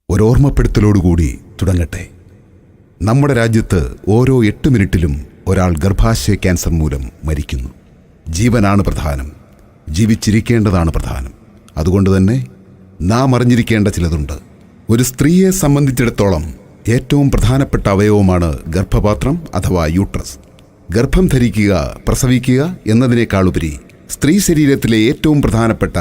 ഒരോർമ്മപ്പെടുത്തലോടുകൂടി തുടങ്ങട്ടെ. നമ്മുടെ രാജ്യത്ത് ഓരോ 8 മിനിറ്റിലും ഒരാൾ ഗർഭാശയ ക്യാൻസർ മൂലം മരിക്കുന്നു. ജീവനാണ് പ്രധാനം, ജീവിച്ചിരിക്കേണ്ടതാണ് പ്രധാനം. അതുകൊണ്ട് തന്നെ നാം അറിഞ്ഞിരിക്കേണ്ട ചിലതുണ്ട്. ഒരു സ്ത്രീയെ സംബന്ധിച്ചിടത്തോളം ഏറ്റവും പ്രധാനപ്പെട്ട അവയവമാണ് ഗർഭപാത്രം അഥവാ യൂട്രസ്. ഗർഭം ധരിക്കുക, പ്രസവിക്കുക എന്നതിനേക്കാളുപരി സ്ത്രീ ശരീരത്തിലെ ഏറ്റവും പ്രധാനപ്പെട്ട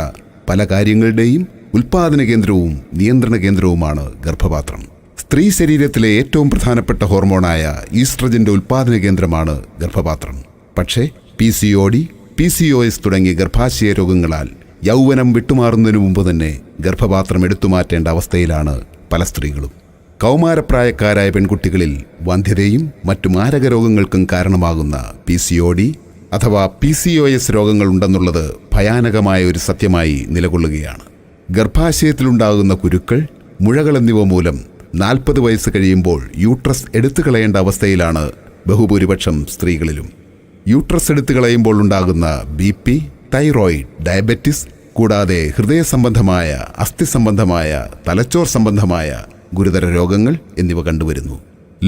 പല കാര്യങ്ങളുടെയും ഉൽപാദന കേന്ദ്രവും നിയന്ത്രണ കേന്ദ്രവുമാണ് ഗർഭപാത്രം. സ്ത്രീ ശരീരത്തിലെ ഏറ്റവും പ്രധാനപ്പെട്ട ഹോർമോണായ ഈസ്ട്രജന്റെ ഉൽപാദന കേന്ദ്രമാണ് ഗർഭപാത്രം. പക്ഷേ PCOD, PCOS തുടങ്ങിയ ഗർഭാശയ രോഗങ്ങളാൽ യൗവനം വിട്ടുമാറുന്നതിനു മുമ്പ് തന്നെ ഗർഭപാത്രം എടുത്തുമാറ്റേണ്ട അവസ്ഥയിലാണ് പല സ്ത്രീകളും. കൗമാരപ്രായക്കാരായ പെൺകുട്ടികളിൽ വന്ധ്യതയും മറ്റു മാരക രോഗങ്ങൾക്കും കാരണമാകുന്ന PCOD അഥവാ PCOS രോഗങ്ങളുണ്ടെന്നുള്ളത് ഭയാനകമായ ഒരു സത്യമായി നിലകൊള്ളുകയാണ്. ഗർഭാശയത്തിലുണ്ടാകുന്ന കുരുക്കൾ, മുഴകൾ എന്നിവ മൂലം 40 വയസ്സ് കഴിയുമ്പോൾ യൂട്രസ് എടുത്തു കളയേണ്ട അവസ്ഥയിലാണ് ബഹുഭൂരിപക്ഷം സ്ത്രീകളിലും. യൂട്രസ് എടുത്തു കളയുമ്പോൾ ഉണ്ടാകുന്ന BP, തൈറോയിഡ്, ഡയബറ്റിസ് കൂടാതെ ഹൃദയ സംബന്ധമായ, അസ്ഥി സംബന്ധമായ, തലച്ചോർ സംബന്ധമായ ഗുരുതര രോഗങ്ങൾ എന്നിവ കണ്ടുവരുന്നു.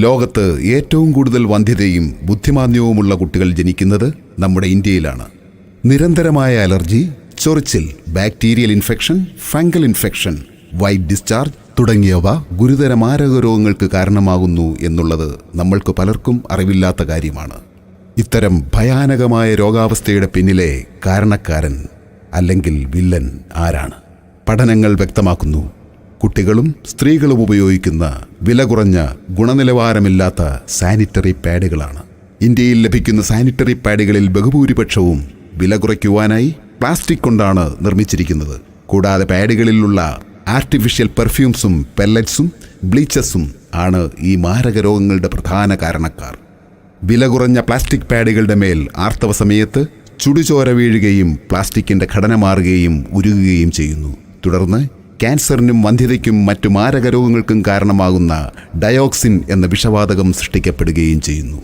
ലോകത്ത് ഏറ്റവും കൂടുതൽ വന്ധ്യതയും ബുദ്ധിമാന്ദ്യവുമുള്ള കുട്ടികൾ ജനിക്കുന്നത് നമ്മുടെ ഇന്ത്യയിലാണ്. നിരന്തരമായ അലർജി, ചൊറിച്ചിൽ, bacterial infection, fungal infection, white discharge തുടങ്ങിയവ ഗുരുതര മാരക രോഗങ്ങൾക്ക് കാരണമാകുന്നു എന്നുള്ളത് നമ്മൾക്ക് പലർക്കും അറിവില്ലാത്ത കാര്യമാണ്. ഇത്തരം ഭയാനകമായ രോഗാവസ്ഥയുടെ പിന്നിലെ കാരണക്കാരൻ അല്ലെങ്കിൽ വില്ലൻ ആരാണ്? പഠനങ്ങൾ വ്യക്തമാക്കുന്നു, കുട്ടികളും സ്ത്രീകളും ഉപയോഗിക്കുന്ന വില കുറഞ്ഞ ഗുണനിലവാരമില്ലാത്ത സാനിറ്ററി പാഡുകളാണ്. ഇന്ത്യയിൽ ലഭിക്കുന്ന സാനിറ്ററി പാഡുകളിൽ ബഹുഭൂരിപക്ഷവും വില കുറയ്ക്കുവാനായി പ്ലാസ്റ്റിക് കൊണ്ടാണ് നിർമ്മിച്ചിരിക്കുന്നത്. കൂടാതെ പാഡുകളിലുള്ള ആർട്ടിഫിഷ്യൽ പെർഫ്യൂംസും പെല്ലറ്റ്സും ബ്ലീച്ചസും ആണ് ഈ മാരക രോഗങ്ങളുടെ പ്രധാന കാരണക്കാർ. വില കുറഞ്ഞ പ്ലാസ്റ്റിക് പാഡുകളുടെ മേൽ ആർത്തവ സമയത്ത് ചുടുചോര വീഴുകയും പ്ലാസ്റ്റിക്കിന്റെ ഘടന മാറുകയും ഉരുകുകയും ചെയ്യുന്നു. തുടർന്ന് ക്യാൻസറിനും വന്ധ്യതയ്ക്കും മറ്റു മാരക രോഗങ്ങൾക്കും കാരണമാകുന്ന ഡയോക്സിൻ എന്ന വിഷവാതകം സൃഷ്ടിക്കപ്പെടുകയും ചെയ്യുന്നു.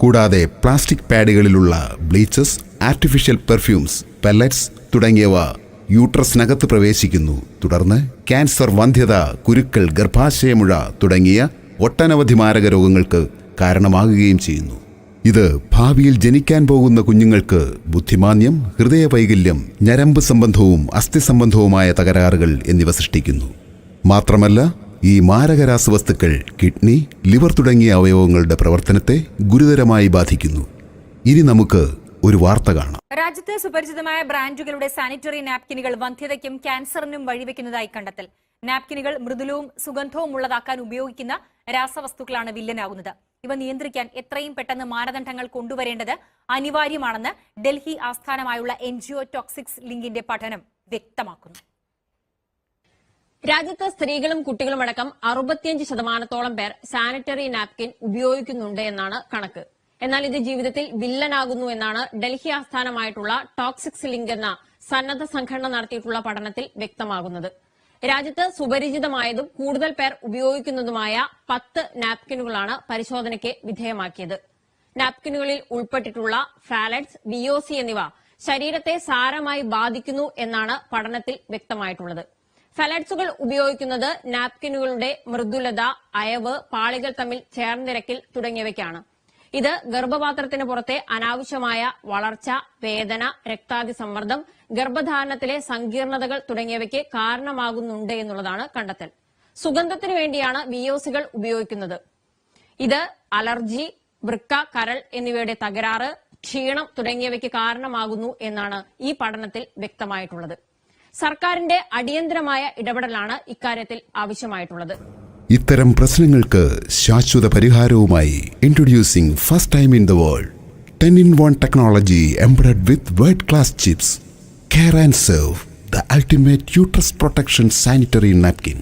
കൂടാതെ plastic പാഡുകളിലുള്ള bleaches, artificial perfumes, pellets തുടങ്ങിയവ യൂട്രസിനകത്ത് പ്രവേശിക്കുന്നു. തുടർന്ന് ക്യാൻസർ, വന്ധ്യത, കുരുക്കൾ, ഗർഭാശയമുഴ തുടങ്ങിയ ഒട്ടനവധി മാരക രോഗങ്ങൾക്ക് കാരണമാകുകയും ചെയ്യുന്നു. ഇത് ഭാവിയിൽ ജനിക്കാൻ പോകുന്ന കുഞ്ഞുങ്ങൾക്ക് ബുദ്ധിമാന്ദ്യം, ഹൃദയവൈകല്യം, ഞരമ്പ് സംബന്ധവും അസ്ഥി സംബന്ധവുമായ തകരാറുകൾ എന്നിവ സൃഷ്ടിക്കുന്നു. മാത്രമല്ല, ഈ മാരക രാസവസ്തുക്കൾ കിഡ്നി, ലിവർ തുടങ്ങിയ അവയവങ്ങളുടെ പ്രവർത്തനത്തെ ഗുരുതരമായി ബാധിക്കുന്നു. ഇനി നമുക്ക് ഒരു വാർത്ത കാണാം. രാജ്യത്ത് സുപരിചിതമായ ബ്രാൻഡുകളുടെ സാനിറ്ററി നാപ്കിനുകൾ വന്ധ്യതയ്ക്കും ക്യാൻസറിനും വഴിവെക്കുന്നതായി കണ്ടെത്തൽ. നാപ്കിനുകൾ മൃദുലവും സുഗന്ധവും ഉള്ളതാക്കാൻ ഉപയോഗിക്കുന്ന രാസവസ്തുക്കളാണ് വില്ലനാകുന്നത്. ഇവ നിയന്ത്രിക്കാൻ എത്രയും പെട്ടെന്ന് മാനദണ്ഡങ്ങൾ കൊണ്ടുവരേണ്ടത് അനിവാര്യമാണെന്ന് ഡൽഹി ആസ്ഥാനമായുള്ള NGO ടോക്സിക്സ് ലിങ്കിന്റെ പഠനം വ്യക്തമാക്കുന്നു. രാജ്യത്ത് സ്ത്രീകളും കുട്ടികളുമടക്കം 65% പേർ സാനിറ്ററി നാപ്കിൻ ഉപയോഗിക്കുന്നുണ്ട് എന്നാണ് കണക്ക്. എന്നാൽ ഇത് ജീവിതത്തിൽ വില്ലനാകുന്നു എന്നാണ് ഡൽഹി ആസ്ഥാനമായിട്ടുള്ള ടോക്സിക്സ് ലിങ്ക് എന്ന സന്നദ്ധ സംഘടന നടത്തിയിട്ടുള്ള പഠനത്തിൽ വ്യക്തമാകുന്നത്. രാജ്യത്ത് സുപരിചിതമായതും കൂടുതൽ പേർ ഉപയോഗിക്കുന്നതുമായ 10 നാപ്കിനുകളാണ് പരിശോധനയ്ക്ക് വിധേയമാക്കിയത്. നാപ്കിനുകളിൽ ഉൾപ്പെട്ടിട്ടുള്ള ഫാലറ്റ്സ്, VOC എന്നിവ ശരീരത്തെ സാരമായി ബാധിക്കുന്നു എന്നാണ് പഠനത്തിൽ വ്യക്തമായിട്ടുള്ളത്. ഫാലറ്റ്സുകൾ ഉപയോഗിക്കുന്നത് നാപ്കിനുകളുടെ മൃദുലത, അയവ്, പാളികൾ തമ്മിൽ ചേർന്നിരക്കൽ തുടങ്ങിയവയ്ക്കാണ്. ഇത് ഗർഭപാത്രത്തിന് പുറത്തെ അനാവശ്യമായ വളർച്ച, വേദന, രക്താതിസമ്മർദ്ദം, ഗർഭധാരണത്തിലെ സങ്കീർണതകൾ തുടങ്ങിയവയ്ക്ക് കാരണമാകുന്നുണ്ട് എന്നുള്ളതാണ് കണ്ടെത്തൽ. സുഗന്ധത്തിനു വേണ്ടിയാണ് VOCകൾ ഉപയോഗിക്കുന്നത്. ഇത് അലർജി, വൃക്ക, കരൾ എന്നിവയുടെ തകരാറ്, ക്ഷീണം തുടങ്ങിയവയ്ക്ക് കാരണമാകുന്നു എന്നാണ് ഈ പഠനത്തിൽ വ്യക്തമായിട്ടുള്ളത്. സർക്കാരിന്റെ അടിയന്തരമായ ഇടപെടലാണ് ഇക്കാര്യത്തിൽ ആവശ്യമായിട്ടുള്ളത്. ഇത്തരം പ്രശ്നങ്ങൾക്ക് ശാശ്വത പരിഹാരവുമായി introducing first time in the world 10-in-1 technology embedded with world class chips, care and save, the ultimate uterus protection sanitary napkin.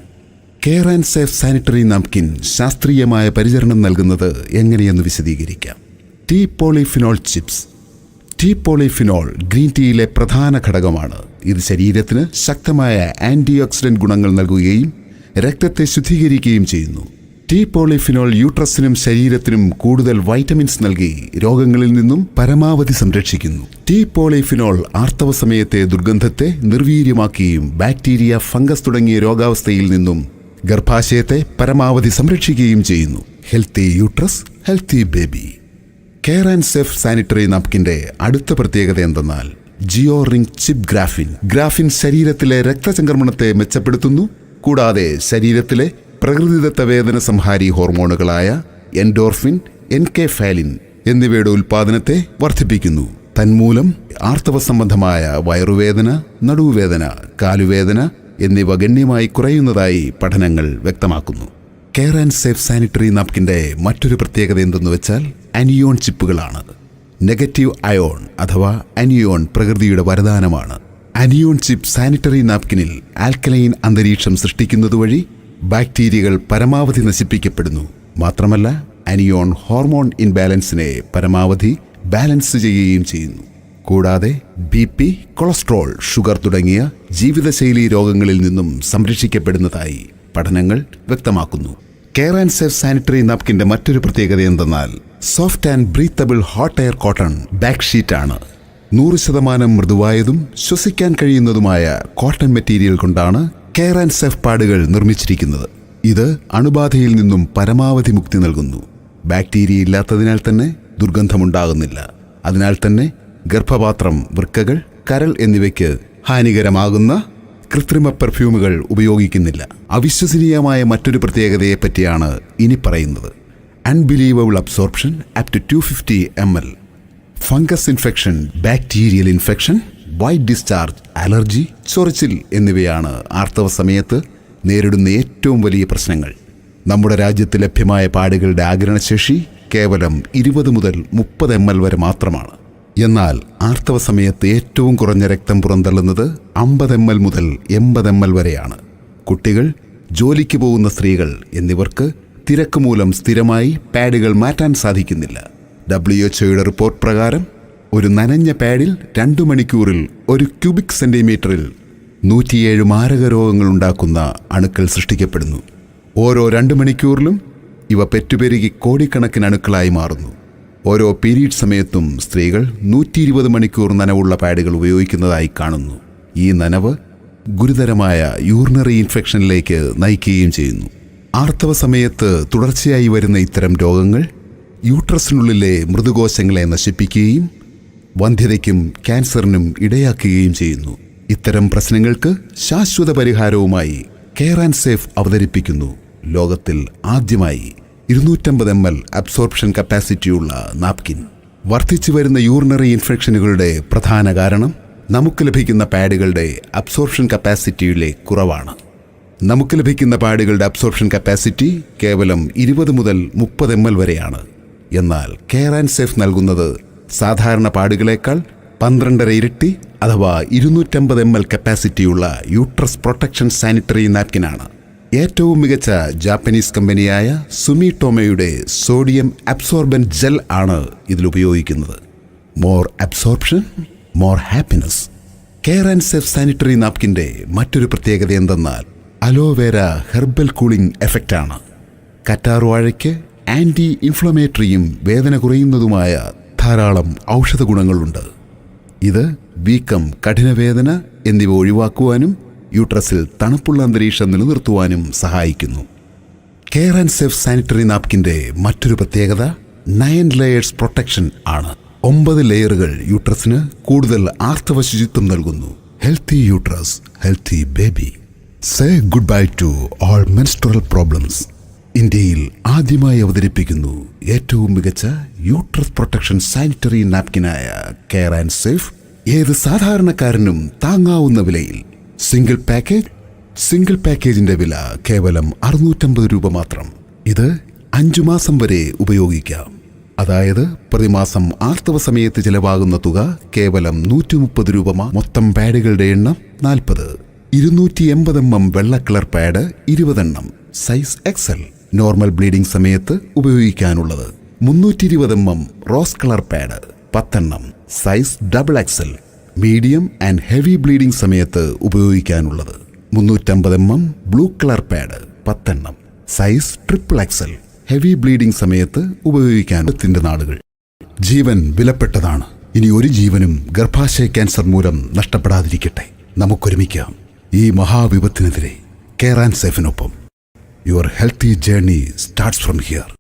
Care and save sanitary napkin ശാസ്ത്രീയമായ പരിചരണം നൽകുന്നത് എങ്ങനെയെന്ന് വിശദീകരിക്കാം. Tea polyphenol chips. Tea polyphenol green ടീയിലെ പ്രധാന ഘടകമാണ്. ഇത് ശരീരത്തിന് ശക്തമായ ആന്റി ഓക്സിഡന്റ് ഗുണങ്ങൾ നൽകുകയും രക്തത്തെ ശുദ്ധീകരിക്കുകയും ചെയ്യുന്നു. ടീ പോളിഫിനോൾ യൂട്രസിനും ശരീരത്തിനും കൂടുതൽ വൈറ്റമിൻസ് നൽകി രോഗങ്ങളിൽ നിന്നും പരമാവധി സംരക്ഷിക്കുന്നു. ടീ പോളിഫിനോൾ ആർത്തവ സമയത്തെ ദുർഗന്ധത്തെ നിർവീര്യമാക്കുകയും ബാക്ടീരിയ, ഫംഗസ് തുടങ്ങിയ രോഗാവസ്ഥയിൽ നിന്നും ഗർഭാശയത്തെ പരമാവധി സംരക്ഷിക്കുകയും ചെയ്യുന്നു. Healthy uterus, healthy baby. Care and safe sanitary നാപ്കിന്റെ അടുത്ത പ്രത്യേകത എന്തെന്നാൽ geo ring chip graphene. Graphene ശരീരത്തിലെ രക്തചംക്രമണത്തെ മെച്ചപ്പെടുത്തുന്നു. കൂടാതെ ശരീരത്തിലെ പ്രകൃതിദത്ത വേദന സംഹാരി ഹോർമോണുകളായ എൻഡോർഫിൻ, എൻകെഫാലിൻ എന്നിവയുടെ ഉൽപ്പാദനത്തെ വർദ്ധിപ്പിക്കുന്നു. തന്മൂലം ആർത്തവ സംബന്ധമായ വയറുവേദന, നടുവുവേദന, കാലുവേദന എന്നിവ ഗണ്യമായി കുറയുന്നതായി പഠനങ്ങൾ വ്യക്തമാക്കുന്നു. കെയർ ആൻഡ് സേഫ് സാനിറ്ററി നാപ്കിന്റെ മറ്റൊരു പ്രത്യേകത എന്തെന്ന് വെച്ചാൽ അനിയോൺ ചിപ്പുകളാണ്. നെഗറ്റീവ് അയോൺ അഥവാ അനിയോൺ പ്രകൃതിയുടെ വരദാനമാണ്. അനിയോൺ ചിപ്പ് സാനിറ്ററി നാപ്കിനിൽ ആൽക്കലൈൻ അന്തരീക്ഷം സൃഷ്ടിക്കുന്നതുവഴി ബാക്ടീരിയകൾ പരമാവധി നശിപ്പിക്കപ്പെടുന്നു. മാത്രമല്ല അനിയോൺ ഹോർമോൺ ഇൻബാലൻസിനെ പരമാവധി ബാലൻസ് ചെയ്യുകയും ചെയ്യുന്നു. കൂടാതെ BP, കൊളസ്ട്രോൾ, ഷുഗർ തുടങ്ങിയ ജീവിതശൈലി രോഗങ്ങളിൽ നിന്നും സംരക്ഷിക്കപ്പെടുന്നതായി പഠനങ്ങൾ വ്യക്തമാക്കുന്നു. കെയർ ആൻഡ് സേഫ് സാനിറ്ററി നാപ്കിന്റെ മറ്റൊരു പ്രത്യേകത എന്തെന്നാൽ soft and breathable hot air cotton back ഷീറ്റാണ്. 100% മൃദുവായതും ശ്വസിക്കാൻ കഴിയുന്നതുമായ കോട്ടൺ മെറ്റീരിയൽ കൊണ്ടാണ് കെയർ ആൻഡ് സേഫ് പാഡുകൾ നിർമ്മിച്ചിരിക്കുന്നത്. ഇത് അണുബാധയിൽ നിന്നും പരമാവധി മുക്തി നൽകുന്നു. ബാക്ടീരിയ ഇല്ലാത്തതിനാൽ തന്നെ ദുർഗന്ധമുണ്ടാകുന്നില്ല. അതിനാൽ തന്നെ ഗർഭപാത്രം, വൃക്കകൾ, കരൾ എന്നിവയ്ക്ക് ഹാനികരമാകുന്ന കൃത്രിമ പെർഫ്യൂമുകൾ ഉപയോഗിക്കുന്നില്ല. അവിശ്വസനീയമായ മറ്റൊരു പ്രത്യേകതയെ പറ്റിയാണ് ഇനി പറയുന്നത്. Unbelievable absorption up to 250 ml. Fungus infection, bacterial infection, white discharge, allergy, ചൊറിച്ചിൽ എന്നിവയാണ് ആർത്തവ സമയത്ത് നേരിടുന്ന ഏറ്റവും വലിയ പ്രശ്നങ്ങൾ. നമ്മുടെ രാജ്യത്ത് ലഭ്യമായ പാഡുകളുടെ ആഗിരണശേഷി കേവലം 20 മുതൽ 30 ml വരെ മാത്രമാണ്. എന്നാൽ ആർത്തവ സമയത്ത് ഏറ്റവും കുറഞ്ഞ രക്തം പുറന്തള്ളുന്നത് 50 ml മുതൽ 80 ml വരെയാണ്. കുട്ടികൾ, ജോലിക്ക് പോകുന്ന സ്ത്രീകൾ എന്നിവർക്ക് തിരക്ക് മൂലം സ്ഥിരമായി പാഡുകൾ മാറ്റാൻ സാധിക്കുന്നില്ല. WHO റിപ്പോർട്ട് പ്രകാരം ഒരു നനഞ്ഞ പാഡിൽ 2 മണിക്കൂറിൽ 1 ക്യൂബിക് സെന്റിമീറ്ററിൽ 107 മാരക രോഗങ്ങൾ ഉണ്ടാക്കുന്ന അണുക്കൾ സൃഷ്ടിക്കപ്പെടുന്നു. ഓരോ 2 മണിക്കൂറിലും ഇവ പെറ്റുപെരുകി കോടിക്കണക്കിന് അണുക്കളായി മാറുന്നു. ഓരോ പീരീഡ് സമയത്തും സ്ത്രീകൾ 120 മണിക്കൂർ നനവുള്ള പാഡുകൾ ഉപയോഗിക്കുന്നതായി കാണുന്നു. ഈ നനവ് ഗുരുതരമായ യൂറിനറി ഇൻഫെക്ഷനിലേക്ക് നയിക്കുകയും ചെയ്യുന്നു. ആർത്തവ സമയത്ത് തുടർച്ചയായി വരുന്ന ഇത്തരം രോഗങ്ങൾ യൂട്രസിനുള്ളിലെ മൃദുകോശങ്ങളെ നശിപ്പിക്കുകയും വന്ധ്യതയ്ക്കും ക്യാൻസറിനും ഇടയാക്കുകയും ചെയ്യുന്നു. ഇത്തരം പ്രശ്നങ്ങൾക്ക് ശാശ്വത പരിഹാരവുമായി കെയർ ആൻഡ് സേഫ് അവതരിപ്പിക്കുന്നു ലോകത്തിൽ ആദ്യമായി 250 ml അബ്സോർപ്ഷൻ കപ്പാസിറ്റിയുള്ള നാപ്കിൻ. വർദ്ധിച്ചു വരുന്ന യൂറിനറി ഇൻഫെക്ഷനുകളുടെ പ്രധാന കാരണം നമുക്ക് ലഭിക്കുന്ന പാഡുകളുടെ അബ്സോർപ്ഷൻ കപ്പാസിറ്റിയിലെ കുറവാണ്. നമുക്ക് ലഭിക്കുന്ന പാഡുകളുടെ അബ്സോർപ്ഷൻ കപ്പാസിറ്റി കേവലം 20 മുതൽ 30 ml വരെയാണ്. എന്നാൽ കെയർ ആൻഡ് സേഫ് നൽകുന്നത് സാധാരണ പാഡുകളേക്കാൾ 12 ഇരട്ടി അഥവാ 250 ml കപ്പാസിറ്റിയുള്ള യൂട്രസ് പ്രൊട്ടക്ഷൻ സാനിറ്ററി നാപ്കിനാണ്. ഏറ്റവും മികച്ച ജാപ്പനീസ് കമ്പനിയായ സുമിടോമോയുടെ സോഡിയം അബ്സോർബന്റ് ജെൽ ആണ് ഇതിൽ ഉപയോഗിക്കുന്നത്. More absorption, more happiness. Care and safe sanitary നാപ്കിന്റെ മറ്റൊരു പ്രത്യേകത എന്തെന്നാൽ അലോവേര ഹെർബൽ കൂളിംഗ് എഫക്റ്റാണ്. കറ്റാർവാഴയ്ക്ക് ആന്റി ഇൻഫ്ലമേറ്ററിയും വേദന കുറയുന്നതുമായ ധാരാളം ഔഷധ ഗുണങ്ങളുണ്ട്. ഇത് വീക്കം, കഠിനവേദന എന്നിവ ഒഴിവാക്കുവാനും യൂട്രസിൽ തണുപ്പുള്ള അന്തരീക്ഷം നിലനിർത്തുവാനും സഹായിക്കുന്നു. കെയർ ആൻഡ് സേഫ് സാനിറ്ററി നാപ്കിന്റെ മറ്റൊരു പ്രത്യേകത 9 ലെയേഴ്സ് പ്രൊട്ടക്ഷൻ ആണ്. 9 ലെയറുകൾ യൂട്രസിന് കൂടുതൽ ആർത്തവ ശുചിത്വം നൽകുന്നു. Healthy uterus, healthy baby. Say good bye to all menstrual problems. ഇന്ത്യയിൽ ആദ്യമായി അവതരിപ്പിക്കുന്നു ഏറ്റവും മികച്ച യൂട്രസ് പ്രൊട്ടക്ഷൻ സാനിറ്ററി നാപ്കിനായ കെയർ ആൻഡ് സേഫ്. ഏത് സാധാരണക്കാരനും താങ്ങാവുന്ന വിലയിൽ. സിംഗിൾ പാക്കേജിന്റെ വില കേവലം 650 രൂപ മാത്രം. ഇത് 5 മാസം വരെ ഉപയോഗിക്കാം. അതായത് പ്രതിമാസം ആർത്തവ സമയത്ത് ചിലവാകുന്ന തുക കേവലം 130 രൂപ. മൊത്തം പാഡുകളുടെ എണ്ണം 40. 280 mm വെള്ള കളർ പാഡ് 20 എണ്ണം, സൈസ് XL. നോർമൽ ബ്ലീഡിംഗ് സമയത്ത് ഉപയോഗിക്കാനുള്ളത് 320 mm റോസ് കളർ പാഡ് 10 എണ്ണം, size XXL. Medium and heavy bleeding സമയത്ത് ഉപയോഗിക്കാനുള്ളത് 350 mm ബ്ലൂ കളർ പാഡ് 10 എണ്ണം, സൈസ് XXL. ഹെവി ബ്ലീഡിംഗ് സമയത്ത് ഉപയോഗിക്കാനുള്ള നാളുകൾ. ജീവൻ വിലപ്പെട്ടതാണ്. ഇനി ഒരു ജീവനും ഗർഭാശയ ക്യാൻസർ മൂലം നഷ്ടപ്പെടാതിരിക്കട്ടെ. നമുക്കൊരുമിക്കാം ഈ മഹാവിപത്തിനെതിരെ. കെയർ ആൻഡ് സേഫിനൊപ്പം. Your healthy journey starts from here.